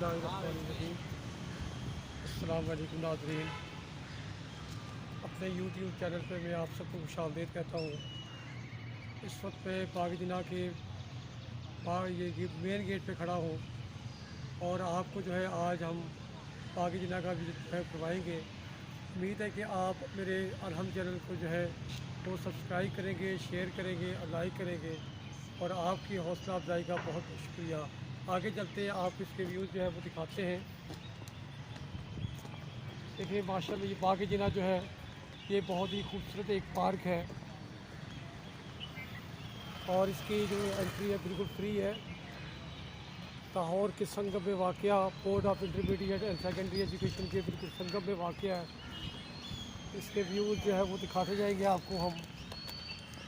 बिस्मिल्लाहिर्रहमानिर्रहीम। अस्सलाम वालेकुम नाज़रीन, अपने यूट्यूब चैनल पे मैं आप सबको खुशामदीद कहता हूँ। इस वक्त मैं बाग जिना के ये मेन गेट पे खड़ा हूँ और आपको जो है आज हम बाग जिना का विजिट करवाएंगे। उम्मीद है कि आप मेरे अरहम चैनल को जो है वो सब्सक्राइब करेंगे, शेयर करेंगे और लाइक करेंगे और आपकी हौसला अफजाई का बहुत शुक्रिया। आगे चलते हैं, आप इसके व्यूज़ जो है वो दिखाते हैं। देखिए माशाल्लाह ये बाग जिना जो है ये बहुत ही खूबसूरत एक पार्क है और इसकी जो एंट्री है बिल्कुल फ्री है। लाहौर के संगम में वाक़या board of intermediate and secondary education के बिल्कुल संगम में वाक़या है। इसके व्यूज़ जो है वो दिखाते जाएंगे आपको हम,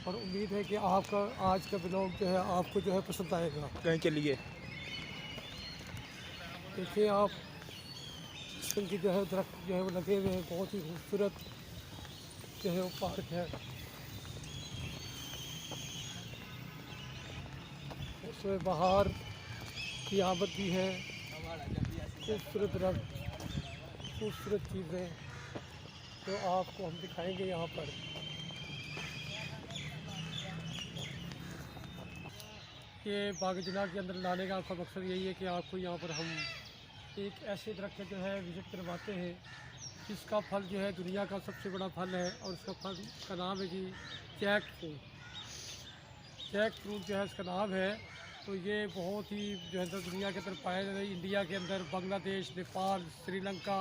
और उम्मीद है कि आपका आज का ब्लॉग जो है आपको जो है पसंद आएगा। कहीं चलिए देखिए आप इनकी जो है दरख्त जो है वो लगे हुए हैं, बहुत ही खूबसूरत जो है वो पार्क है। उसमें बाहर की आमद भी है, खूबसूरत दरख्त, खूबसूरत चीज़ें तो आपको हम दिखाएंगे यहाँ पर। ये बाग जिना के अंदर लाने का आपका मकसद यही है कि आपको यहाँ पर हम एक ऐसे दरख्त जो है विज़िट करवाते हैं जिसका फल जो है दुनिया का सबसे बड़ा फल है और उसका फल का नाम है जी जैक फ्रूट। जैक फ्रूट जो है इसका नाम है। तो ये बहुत ही जो है दुनिया के अंदर पाया जाता है, इंडिया के अंदर, बांग्लादेश, नेपाल, श्रीलंका,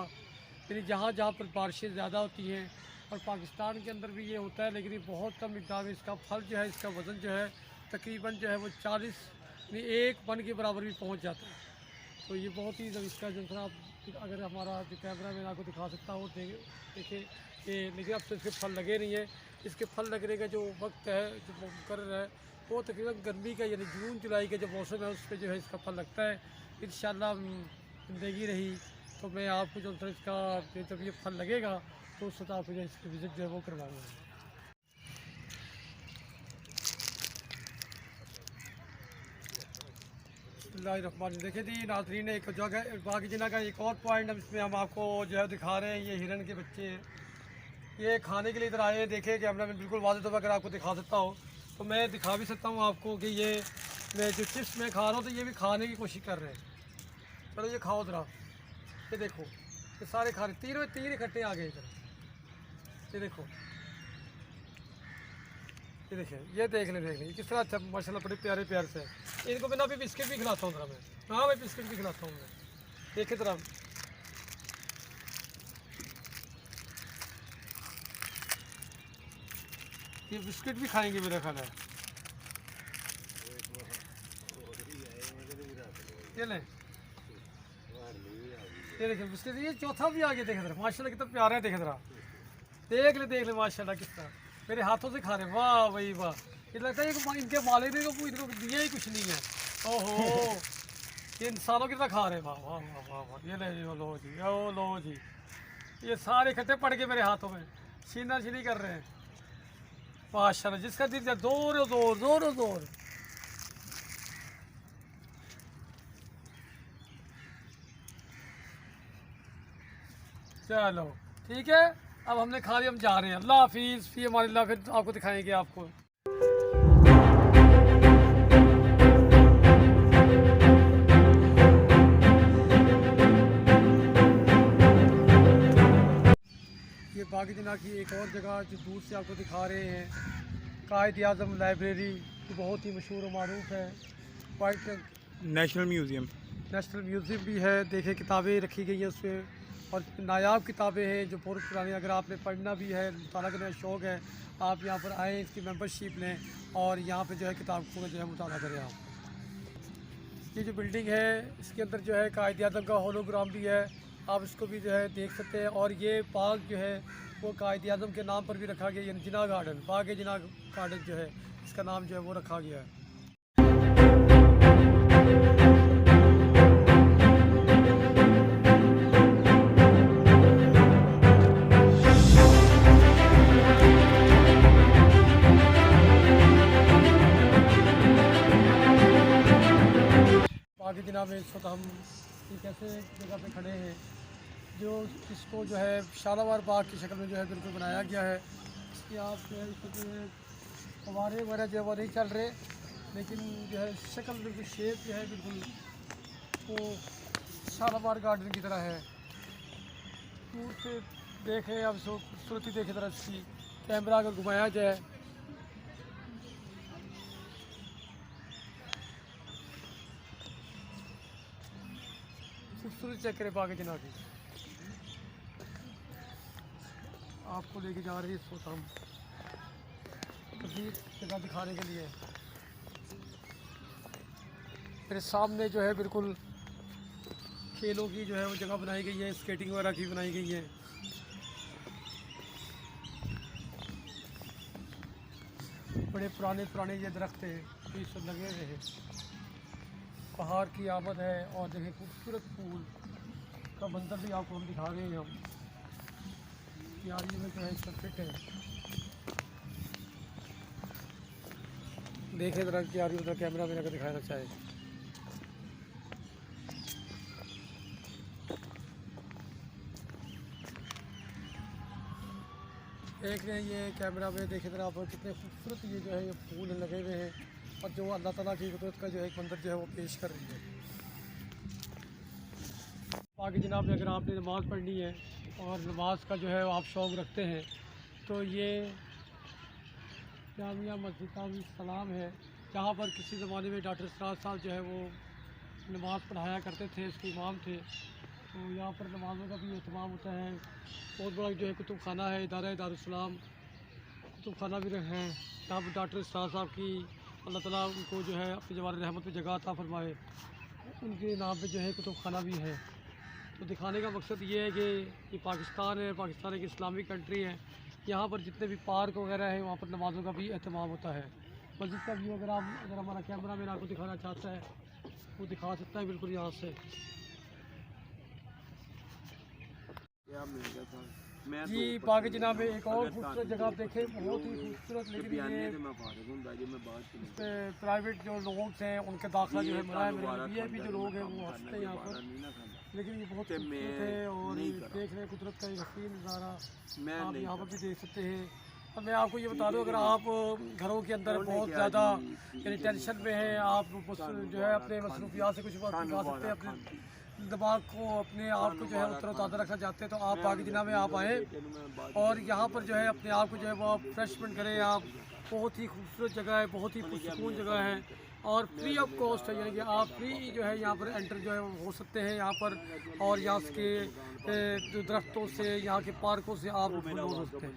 यानी जहाँ जहाँ पर बारिशें ज़्यादा होती हैं, और पाकिस्तान के अंदर भी ये होता है, लेकिन ये बहुत कम मिकदार में इसका फल जो है, इसका वज़न जो है तकरीबन जो है वो 40 यानी 1 मन के बराबर भी पहुँच जाता है। तो ये बहुत ही इसका जो आप अगर हमारा जो कैमरा मैन आपको दिखा सकता हो देखिए ये, लेकिन अब तो इसके फल लगे नहीं है। इसके फल लगने का जो वक्त है, जो मुकर्रर है, वो तकरीबन गर्मी का यानी जून जुलाई का जो मौसम है उस पर जो है इसका फल लगता है। इंशाल्लाह ज़िंदगी रही तो मैं आपको जो इसका जब ये फल लगेगा तो उस वक्त आपको जो इसकी विज़िट जो है वो करवाऊँगा। देखिए जी नाज़रीन, एक जगह बाग जिना का एक और पॉइंट इसमें हम आपको जो है दिखा रहे हैं। ये हिरन के बच्चे हैं, ये खाने के लिए इधर आए हैं। देखिए कैमरा में बिल्कुल वाज़ेह तौर पर अगर आपको दिखा सकता हो तो मैं दिखा भी सकता हूँ आपको कि ये मैं जो चिप्स में खा रहा हूँ तो ये भी खाने की कोशिश कर रहे हैं। चलो ये खाओ ज़रा, ये देखो ये सारे खा रहे, तीन इकट्ठे आ गए इधर। ये देखो, ये देखिए, ये देख लें किस तरह अच्छा माशाल्लाह बड़े प्यारे प्यार से। इनको मैं अभी बिस्किट भी खिलाता हूँ ज़रा मैं। हाँ मैं बिस्किट भी खिलाता हूँ मैं। देखिए ज़रा, ये बिस्किट भी खाएंगे मेरा ख्याल है। ये लें, ये देखिए बिस्किट, ये चौथा भी आ गया। देखे ज़रा माशाल्लाह कितना प्यारा है। देखे ज़रा, देख ले माशाल्लाह किस तरह मेरे हाथों से खा रहे। वाह भाई वाह, ये लगता है कि इनके मालिक ने इनको दिया ही कुछ नहीं है। ओहो, ये इंसानों की तरह खा रहे हैं। वाह वाह वाह वाह वाह, ये ले लो जी, ओ लो जी, ये सारे इकट्ठे पड़ के मेरे हाथों में छीना छीनी कर रहे हैं। माशाल्लाह जिसका दिल है जोर जोर जोर जोर। चलो ठीक है, अब हमने खा लिया, हम जा रहे हैं। अल्लाह हाफिज़, फ़ी अमानिल्लाह। फिर आपको दिखाएंगे आपको। ये बाग जिना की एक और जगह जो दूर से आपको दिखा रहे हैं, कायद आज़म लाइब्रेरी, जो बहुत ही मशहूर व मारूफ है। वाइट नेशनल म्यूज़ियम भी है। देखिए किताबें रखी गई हैं उसमें, और नायाब किताबें हैं जो बहुत पुरानी। अगर आपने पढ़ना भी है, मुताला करने का शौक़ है, आप यहाँ पर आएँ, इसकी मेंबरशिप लें और यहाँ पे जो है किताबों का जो है मुताला करें आप। ये जो बिल्डिंग है इसके अंदर जो है कायद आज़म का होलोग्राम भी है, आप इसको भी जो है देख सकते हैं। और ये पार्क जो है वो कायद आज़म के नाम पर भी रखा गया, यानी जिना गार्डन, बाग जिना गार्डन जो है इसका नाम जो है वो रखा गया है। बाग जिना में इस वक्त हम एक ऐसे जगह पे खड़े हैं जो इसको जो है शालामार बाग की शक्ल में जो है बिल्कुल बनाया गया है। इसकी आप जो है इसको जो है फव्वारे वगैरह जो है वो नहीं चल रहे, लेकिन जो है शक्ल बिल्कुल शेप जो है बिल्कुल वो शालामार गार्डन की तरह है। दूर से देखें अब इसको खूबसूरती देखें तरह इसकी, कैमरा अगर घुमाया जाए खूबसूरत चेक करें बाग जना की। आपको लेके जा रहे हैं इस वक्त हम मज़ीद जगह दिखाने के लिए। मेरे सामने जो है बिल्कुल खेलों की जो है वो जगह बनाई गई है, स्केटिंग वगैरह की बनाई गई है। बड़े पुराने पुराने ये दरख्त हैं जो इस वक्त लगे हुए हैं। पहाड़ की आमद है और देखें खूबसूरत फूल का मंजर भी आपको हम दिखा रहे हैं। हम तैयारी में जो है इसका फिट है, देखें ज़रा तैयारी उधर कैमरा में अगर दिखाना चाहे। देख रहे हैं ये कैमरा में, देखें ज़रा आप कितने खूबसूरत ये जो है ये फूल लगे हुए हैं और जो अल्लाह ताला की कुदरत का जो है एक मंजर जो है वो पेश कर रही है। बाकी जनाब अगर आपने नमाज़ पढ़नी है और नमाज का जो है आप शौक़ रखते हैं तो ये जामिया मस्जिद का सलाम है, जहाँ पर किसी ज़माने में डॉक्टर सराज साहब जो है वो नमाज़ पढ़ाया करते थे, उसके इमाम थे। तो यहाँ पर नमाज़ों का भी एहतमाम होता है। बहुत बड़ा जो है कुतुब खाना है, इदारा दारुस्सलाम कुतुब खाना भी है। यहाँ पर डॉक्टर सराज साहब की अल्लाह ताला उनको जो है अपनी जवान रहमत में जगह अता फरमाए, उनके नाम पे जो है कुतुब खाना भी है। तो दिखाने का मकसद ये है कि ये पाकिस्तान है, पाकिस्तान एक इस्लामिक कंट्री है। यहाँ पर जितने भी पार्क वगैरह है वहाँ पर नमाज़ों का भी एहतमाम होता है। मस्जिद का व्यू अगर हमारा कैमरा मैन आपको दिखाना चाहता है वो दिखा सकता है बिल्कुल यहाँ से। जी बाकी जनाब में एक और खूबसूरत जगह आप देखें, बहुत ही खूबसूरत, लेकिन ये इस पे प्राइवेट जो लोग हैं उनके दाखिला जो है मना है। मेरे VIP जो लोग हैं वो हंसते हैं यहाँ पर, लेकिन ये बहुत खूबसूरत है और देख रहे हैं कुदरत का एक हसीन नज़ारा आप यहाँ पर भी देख सकते हैं। और मैं आपको ये बता दूं, अगर आप घरों के अंदर बहुत ज़्यादा यानी टेंशन में हैं, आप जो है अपने मसरूफियात से कुछ वक्त निकाल सकते हैं, अपने दिमाग को अपने आप को जो है तरोताज़ा रखना चाहते हैं तो आप बाकी दिनों में आप आएँ और यहाँ पर जो है अपने आप को जो है वो आप फ्रेशमेंट करें। आप बहुत ही खूबसूरत जगह है, बहुत ही पुरसुकून जगह है और फ्री ऑफ कॉस्ट है, यानी कि आप फ्री जो है यहाँ पर एंटर जो है हो सकते हैं यहाँ पर। और यहाँ के जो दरख्तों से, यहाँ के पार्कों से आप हो सकते हैं।